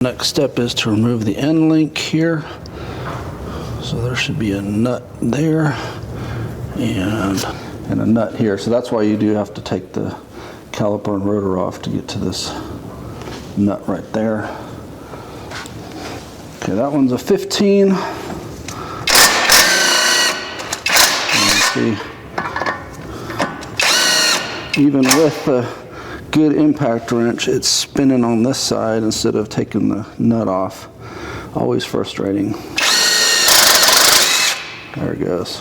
Next step is to remove the end link here. So there should be a nut there and a nut here. So that's why you do have to take the caliper and rotor off to get to this nut right there. Okay, that one's a 15. You see, even with the good impact wrench, it's spinning on this side instead of taking the nut off. Always frustrating. There it goes.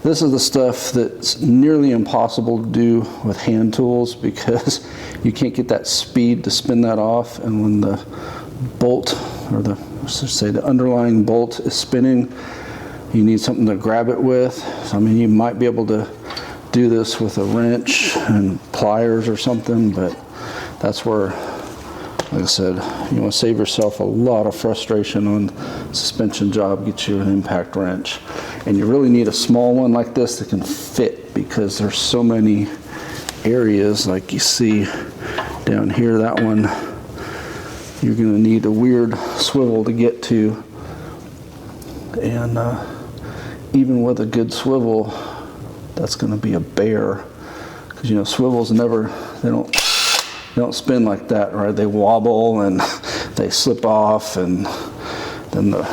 This is the stuff that's nearly impossible to do with hand tools because you can't get that speed to spin that off, and when the bolt, or the underlying bolt is spinning, you need something to grab it with. So, I mean, you might be able to do this with a wrench and pliers or something, but that's where, like I said, you want to save yourself a lot of frustration on suspension job. Get you an impact wrench, and you really need a small one like this that can fit, because there's so many areas, like you see down here. That one you're going to need a weird swivel to get to, and even with a good swivel, that's going to be a bear, because you know swivels they don't spin like that, right? They wobble and they slip off, and then the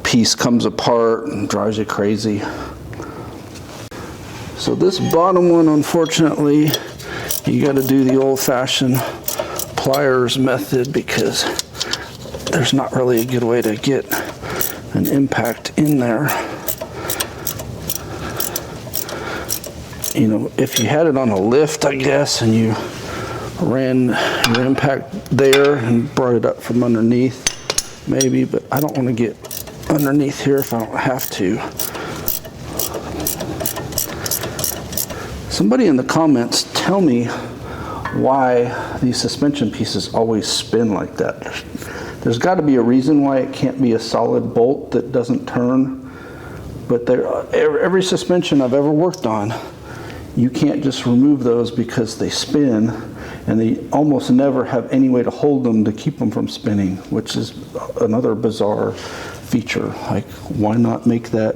piece comes apart and drives you crazy. So this bottom one, unfortunately, you got to do the old-fashioned pliers method, because there's not really a good way to get an impact in there. You know, if you had it on a lift, I guess, and you ran your impact there and brought it up from underneath, maybe, but I don't want to get underneath here if I don't have to. Somebody in the comments tell me why these suspension pieces always spin like that. There's got to be a reason why it can't be a solid bolt that doesn't turn, but every suspension I've ever worked on, you can't just remove those because they spin, and they almost never have any way to hold them to keep them from spinning, which is another bizarre feature. Like, why not make that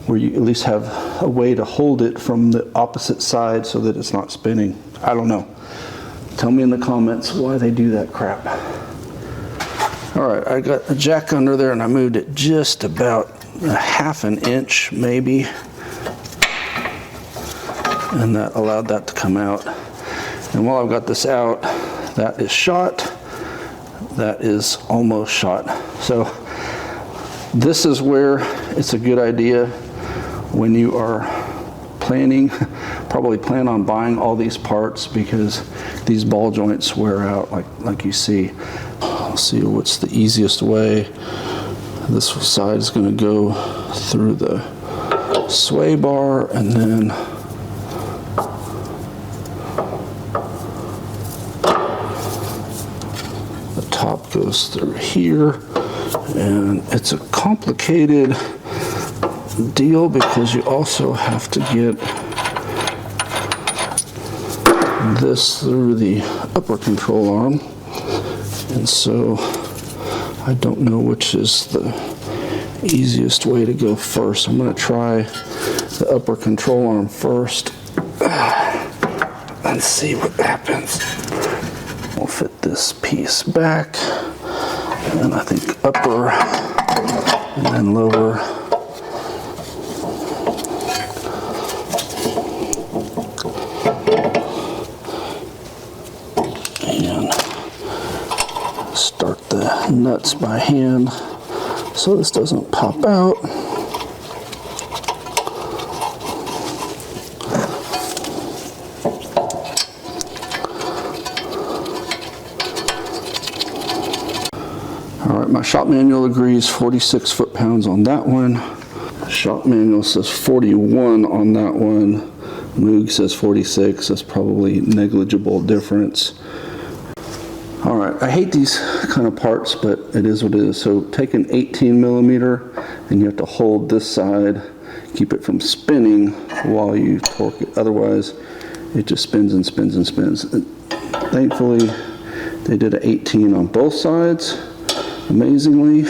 where you at least have a way to hold it from the opposite side so that it's not spinning? I don't know. Tell me in the comments why they do that crap. All right, I got a jack under there, and I moved it just about a ½ an inch maybe, and that allowed that to come out. And while I've got this out, that is shot, that is almost shot. So this is where it's a good idea when you are planning, probably plan on buying all these parts, because these ball joints wear out like you see. Let's see what's the easiest way. This side is going to go through the sway bar, and then the top goes through here. And it's a complicated deal because you also have to get this through the upper control arm, and so I don't know which is the easiest way to go first. I'm going to try the upper control arm first and see what happens. We'll fit this piece back, and I think upper and then lower. And start the nuts by hand so this doesn't pop out. All right, my shop manual agrees 46 foot-pounds on that one. Shop manual says 41 on that one. Moog says 46. That's probably negligible difference. All right, I hate these kind of parts, but it is what it is. So take an 18 millimeter, and you have to hold this side, keep it from spinning while you torque it. Otherwise, it just spins and spins and spins. And thankfully, They did an 18 on both sides, amazingly,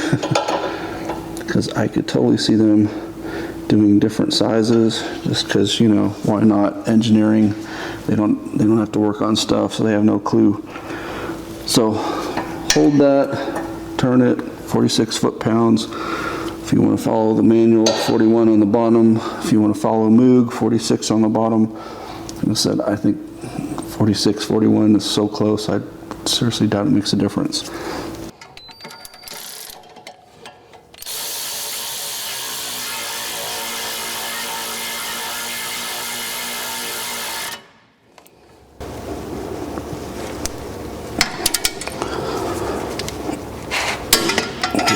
because I could totally see them doing different sizes, just because, you know, why not? Engineering, they don't have to work on stuff, so they have no clue. So hold that, turn it, 46 foot-pounds. If you want to follow the manual, 41 on the bottom. If you want to follow Moog, 46 on the bottom. Like I said, I think 46, 41 is so close, I seriously doubt it makes a difference.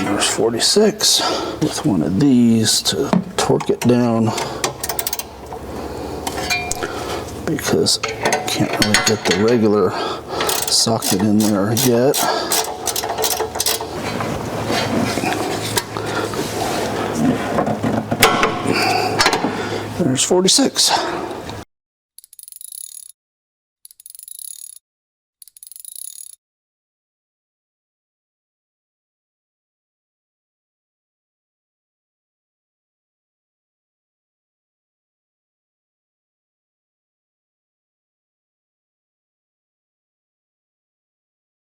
There's 46 with one of these to torque it down, because I can't really get the regular socket in there yet. There's 46.